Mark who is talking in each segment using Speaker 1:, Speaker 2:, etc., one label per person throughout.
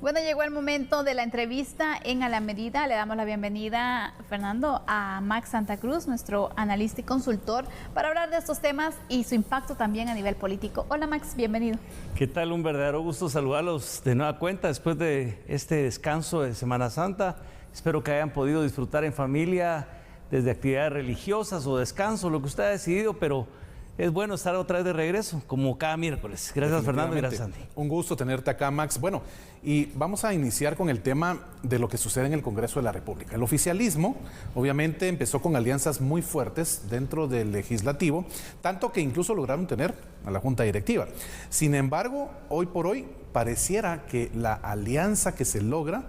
Speaker 1: Bueno, llegó el momento de la entrevista en A la Medida. Le damos la bienvenida, Fernando, a Max Santa Cruz, nuestro analista y consultor, para hablar de estos temas y su impacto también a nivel político. Hola, Max, bienvenido.
Speaker 2: ¿Qué tal? Un verdadero gusto saludarlos de nueva cuenta después de este descanso de Semana Santa. Espero que hayan podido disfrutar en familia desde actividades religiosas o descanso, lo que usted ha decidido, pero es bueno estar otra vez de regreso, como cada miércoles. Gracias, Fernando, y gracias, Sandy.
Speaker 3: Un gusto tenerte acá, Max. Bueno, y vamos a iniciar con el tema de lo que sucede en el Congreso de la República. El oficialismo, obviamente, empezó con alianzas muy fuertes dentro del legislativo, tanto que incluso lograron tener a la Junta Directiva. Sin embargo, hoy por hoy, pareciera que la alianza que se logra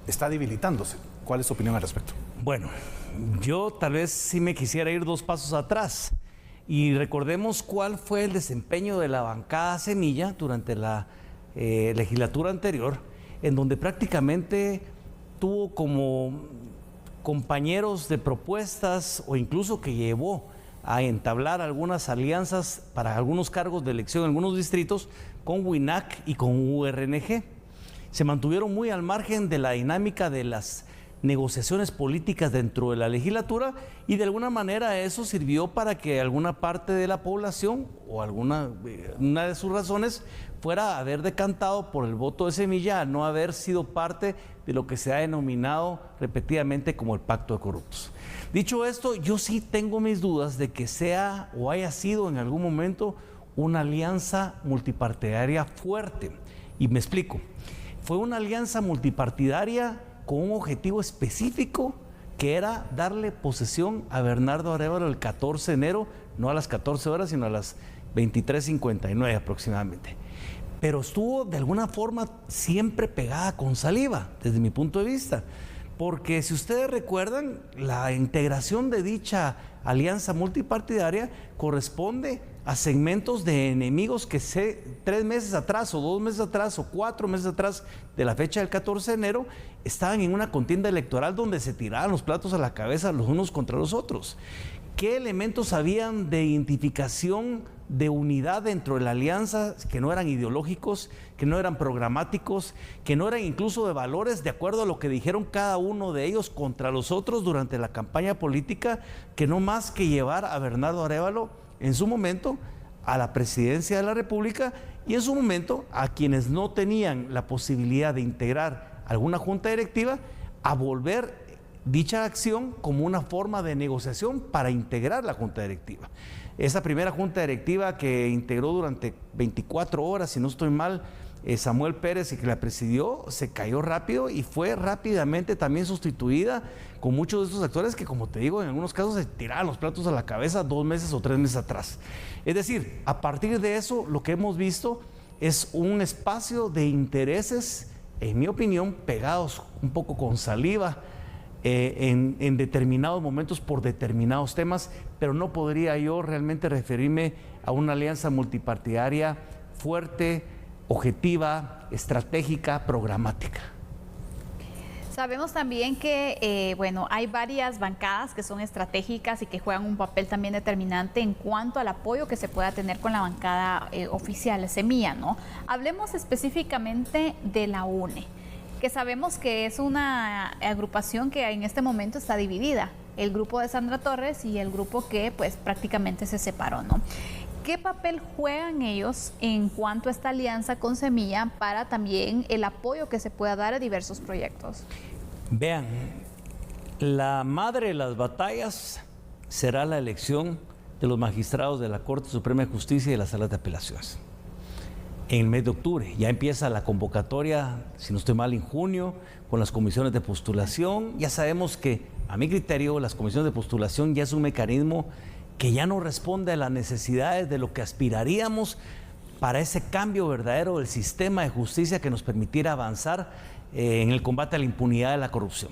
Speaker 3: está debilitándose. ¿Cuál es su opinión al respecto?
Speaker 2: Bueno, yo tal vez sí me quisiera ir 2 pasos atrás. Y recordemos cuál fue el desempeño de la bancada Semilla durante la legislatura anterior, en donde prácticamente tuvo como compañeros de propuestas o incluso que llevó a entablar algunas alianzas para algunos cargos de elección en algunos distritos con WINAC y con URNG. Se mantuvieron muy al margen de la dinámica de las negociaciones políticas dentro de la legislatura y de alguna manera eso sirvió para que alguna parte de la población o una de sus razones fuera a haber decantado por el voto de Semilla, a no haber sido parte de lo que se ha denominado repetidamente como el pacto de corruptos. Dicho esto, yo sí tengo mis dudas de que sea o haya sido en algún momento una alianza multipartidaria fuerte, y me explico. Fue una alianza multipartidaria con un objetivo específico que era darle posesión a Bernardo Arévalo el 14 de enero, no a las 14 horas, sino a las 23:59 aproximadamente. Pero estuvo de alguna forma siempre pegada con saliva, desde mi punto de vista, porque si ustedes recuerdan, la integración de dicha alianza multipartidaria corresponde a segmentos de enemigos que 3 meses atrás o 2 meses atrás o 4 meses atrás de la fecha del 14 de enero estaban en una contienda electoral donde se tiraban los platos a la cabeza los unos contra los otros. ¿Qué elementos habían de identificación, de unidad dentro de la alianza que no eran ideológicos, que no eran programáticos, que no eran incluso de valores de acuerdo a lo que dijeron cada uno de ellos contra los otros durante la campaña política, que no más que llevar a Bernardo Arévalo en su momento a la presidencia de la República y en su momento a quienes no tenían la posibilidad de integrar alguna junta directiva a volver dicha acción como una forma de negociación para integrar la junta directiva. Esa primera junta directiva que integró durante 24 horas, si no estoy mal, Samuel Pérez, y que la presidió, se cayó rápido y fue rápidamente también sustituida con muchos de estos actores que, como te digo, en algunos casos se tiraban los platos a la cabeza 2 meses o 3 meses atrás. Es decir, a partir de eso, lo que hemos visto es un espacio de intereses, en mi opinión, pegados un poco con saliva, en determinados momentos por determinados temas, pero no podría yo realmente referirme a una alianza multipartidaria fuerte, objetiva, estratégica, programática.
Speaker 1: Sabemos también que, hay varias bancadas que son estratégicas y que juegan un papel también determinante en cuanto al apoyo que se pueda tener con la bancada oficial, Semilla, ¿no? Hablemos específicamente de la UNE, que sabemos que es una agrupación que en este momento está dividida, el grupo de Sandra Torres y el grupo que pues prácticamente se separó, ¿no? ¿Qué papel juegan ellos en cuanto a esta alianza con Semilla para también el apoyo que se pueda dar a diversos proyectos?
Speaker 2: Vean, la madre de las batallas será la elección de los magistrados de la Corte Suprema de Justicia y de las salas de apelaciones. En el mes de octubre ya empieza la convocatoria, si no estoy mal, en junio, con las comisiones de postulación. Ya sabemos que, a mi criterio, las comisiones de postulación ya es un mecanismo que ya no responde a las necesidades de lo que aspiraríamos para ese cambio verdadero del sistema de justicia que nos permitiera avanzar en el combate a la impunidad de la corrupción.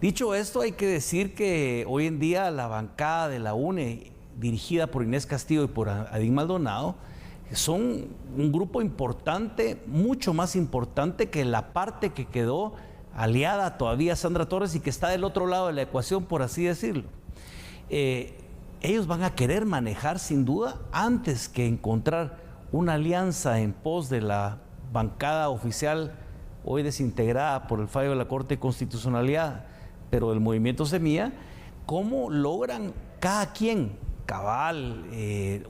Speaker 2: Dicho esto, hay que decir que hoy en día la bancada de la UNE, dirigida por Inés Castillo y por Adín Maldonado, son un grupo importante, mucho más importante que la parte que quedó aliada todavía a Sandra Torres y que está del otro lado de la ecuación, por así decirlo. Ellos van a querer manejar sin duda, antes que encontrar una alianza en pos de la bancada oficial hoy desintegrada por el fallo de la Corte de Constitucionalidad, pero del movimiento Semilla, cómo logran cada quien, Cabal,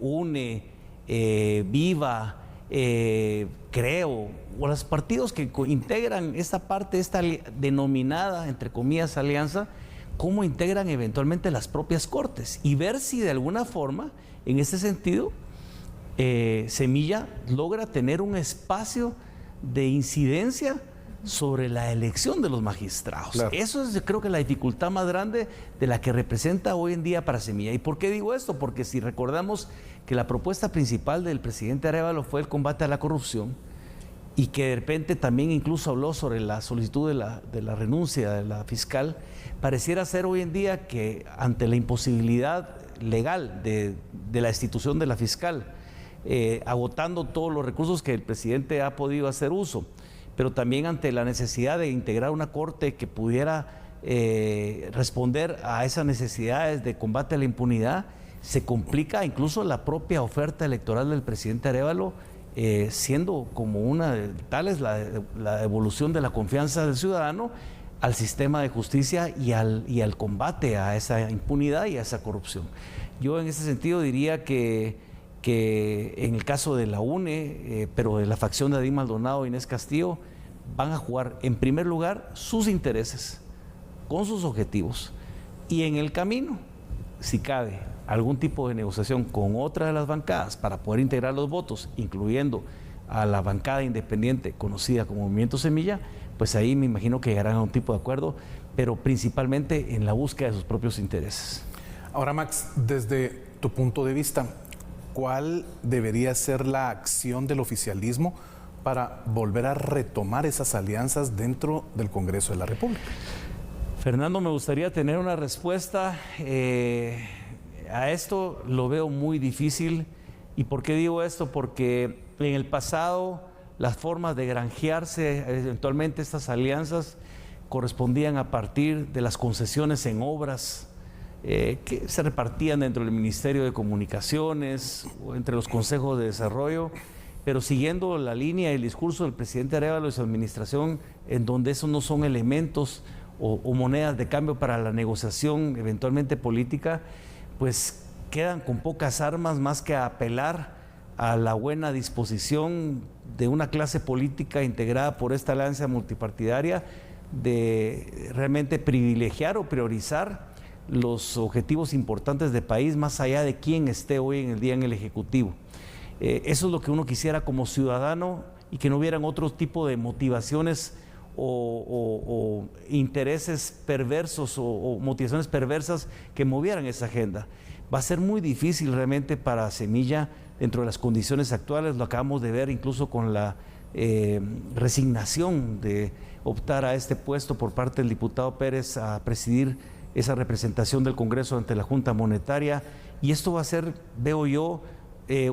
Speaker 2: UNE, Viva, Creo, o los partidos que integran esta parte, esta denominada, entre comillas, alianza, cómo integran eventualmente las propias cortes y ver si de alguna forma, en ese sentido, Semilla logra tener un espacio de incidencia sobre la elección de los magistrados. Claro. Eso es, creo que, la dificultad más grande de la que representa hoy en día para Semilla. ¿Y por qué digo esto? Porque si recordamos que la propuesta principal del presidente Arévalo fue el combate a la corrupción, y que de repente también incluso habló sobre la solicitud de la renuncia de la fiscal, pareciera ser hoy en día que ante la imposibilidad legal de la destitución de la fiscal, agotando todos los recursos que el presidente ha podido hacer uso, pero también ante la necesidad de integrar una corte que pudiera responder a esas necesidades de combate a la impunidad, se complica incluso la propia oferta electoral del presidente Arévalo, siendo como una de tales la devolución de la confianza del ciudadano al sistema de justicia y al combate a esa impunidad y a esa corrupción. Yo en ese sentido diría que en el caso de la UNE, pero de la facción de Adín Maldonado e Inés Castillo, van a jugar en primer lugar sus intereses con sus objetivos, y en el camino, si cabe, algún tipo de negociación con otra de las bancadas para poder integrar los votos, incluyendo a la bancada independiente conocida como Movimiento Semilla, pues ahí me imagino que llegarán a un tipo de acuerdo, pero principalmente en la búsqueda de sus propios intereses.
Speaker 3: Ahora, Max, desde tu punto de vista, ¿cuál debería ser la acción del oficialismo para volver a retomar esas alianzas dentro del Congreso de la República?
Speaker 2: Fernando, me gustaría tener una respuesta. A esto lo veo muy difícil. ¿Y por qué digo esto? Porque en el pasado las formas de granjearse eventualmente estas alianzas correspondían a partir de las concesiones en obras que se repartían dentro del Ministerio de Comunicaciones o entre los consejos de desarrollo, pero siguiendo la línea y el discurso del presidente Arévalo y su administración, en donde esos no son elementos o monedas de cambio para la negociación eventualmente política, pues quedan con pocas armas más que apelar a la buena disposición de una clase política integrada por esta alianza multipartidaria de realmente privilegiar o priorizar los objetivos importantes de país más allá de quién esté hoy en el día en el Ejecutivo. Eso es lo que uno quisiera como ciudadano, y que no hubieran otro tipo de motivaciones o intereses perversos o motivaciones perversas que movieran esa agenda. Va a ser muy difícil realmente para Semilla dentro de las condiciones actuales. Lo acabamos de ver incluso con la resignación de optar a este puesto por parte del diputado Pérez a presidir esa representación del Congreso ante la Junta Monetaria, y esto va a ser, veo yo,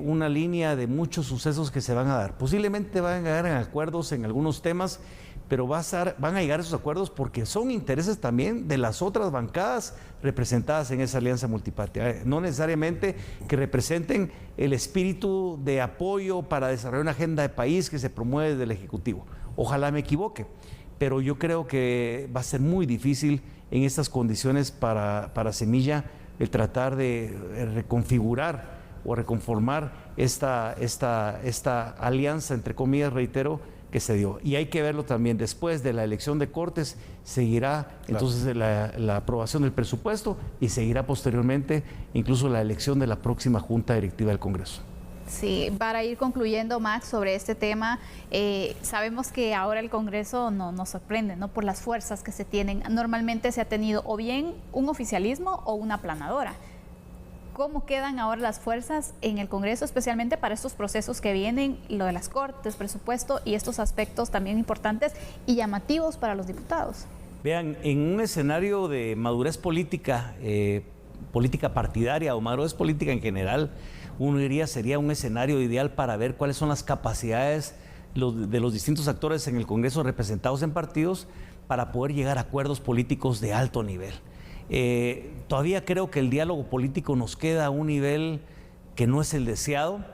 Speaker 2: una línea de muchos sucesos que se van a dar. Posiblemente van a llegar a acuerdos en algunos temas, pero van a llegar a esos acuerdos porque son intereses también de las otras bancadas representadas en esa alianza multipartidaria, no necesariamente que representen el espíritu de apoyo para desarrollar una agenda de país que se promueve desde el Ejecutivo. Ojalá me equivoque, pero yo creo que va a ser muy difícil en estas condiciones para Semilla el tratar de reconfigurar o reconformar esta alianza, entre comillas, reitero, que se dio. Y hay que verlo también, después de la elección de Cortes, seguirá entonces la aprobación del presupuesto y seguirá posteriormente incluso la elección de la próxima Junta Directiva del Congreso.
Speaker 1: Sí, para ir concluyendo, Max, sobre este tema, sabemos que ahora el Congreso nos sorprende, ¿no?, por las fuerzas que se tienen. Normalmente se ha tenido o bien un oficialismo o una aplanadora. ¿Cómo quedan ahora las fuerzas en el Congreso, especialmente para estos procesos que vienen, lo de las Cortes, presupuesto y estos aspectos también importantes y llamativos para los diputados?
Speaker 2: Vean, en un escenario de madurez política, política partidaria o madurez política en general, uno diría sería un escenario ideal para ver cuáles son las capacidades de los distintos actores en el Congreso representados en partidos para poder llegar a acuerdos políticos de alto nivel. Todavía creo que el diálogo político nos queda a un nivel que no es el deseado,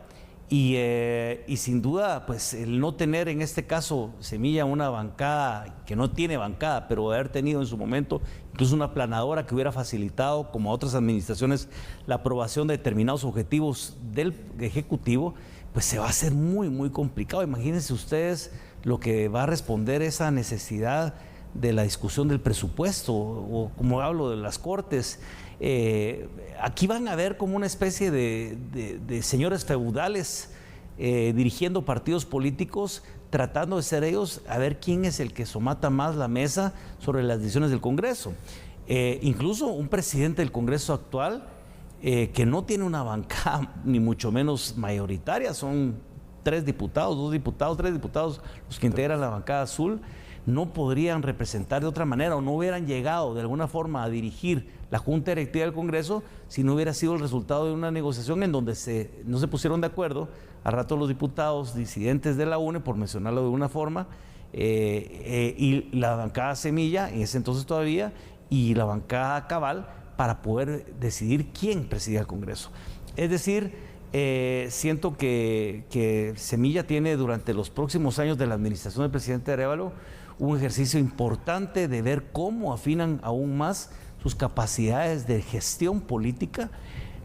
Speaker 2: Y sin duda, pues el no tener en este caso Semilla una bancada, que no tiene bancada, pero haber tenido en su momento incluso una planadora que hubiera facilitado, como a otras administraciones, la aprobación de determinados objetivos del Ejecutivo, pues se va a hacer muy, muy complicado. Imagínense ustedes lo que va a responder esa necesidad de la discusión del presupuesto, o como hablo de las Cortes. Aquí van a ver como una especie de señores feudales dirigiendo partidos políticos, tratando de ser ellos a ver quién es el que somata más la mesa sobre las decisiones del Congreso. Incluso un presidente del Congreso actual que no tiene una bancada ni mucho menos mayoritaria, son 3 diputados, 2 diputados, 3 diputados los que integran la bancada azul, no podrían representar de otra manera o no hubieran llegado de alguna forma a dirigir la Junta Directiva del Congreso si no hubiera sido el resultado de una negociación en donde no se pusieron de acuerdo al rato los diputados disidentes de la UNE, por mencionarlo de una forma, y la bancada Semilla, en ese entonces todavía, y la bancada Cabal, para poder decidir quién presidía el Congreso. Es decir, siento que Semilla tiene durante los próximos años de la administración del presidente Arévalo un ejercicio importante de ver cómo afinan aún más sus capacidades de gestión política.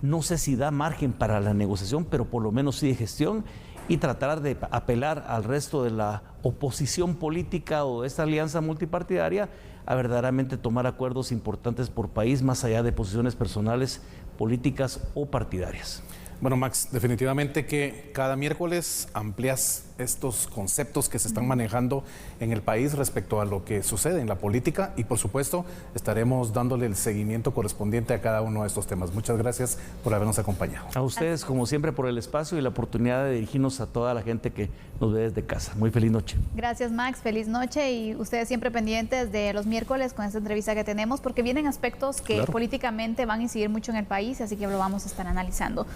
Speaker 2: No sé si da margen para la negociación, pero por lo menos sí de gestión, y tratar de apelar al resto de la oposición política o de esta alianza multipartidaria a verdaderamente tomar acuerdos importantes por país, más allá de posiciones personales, políticas o partidarias.
Speaker 3: Bueno, Max, definitivamente que cada miércoles amplías estos conceptos que se están manejando en el país respecto a lo que sucede en la política y, por supuesto, estaremos dándole el seguimiento correspondiente a cada uno de estos temas. Muchas gracias por habernos acompañado.
Speaker 2: A ustedes, como siempre, por el espacio y la oportunidad de dirigirnos a toda la gente que nos ve desde casa. Muy feliz noche.
Speaker 1: Gracias, Max. Feliz noche, y ustedes siempre pendientes de los miércoles con esta entrevista que tenemos, porque vienen aspectos que políticamente van a incidir mucho en el país, así que lo vamos a estar analizando.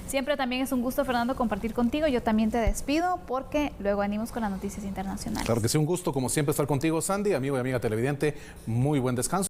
Speaker 1: Siempre también es un gusto, Fernando, compartir contigo. Yo también te despido porque luego venimos con las noticias internacionales.
Speaker 3: Claro que sí, un gusto, como siempre, estar contigo, Sandy, amigo y amiga televidente. Muy buen descanso.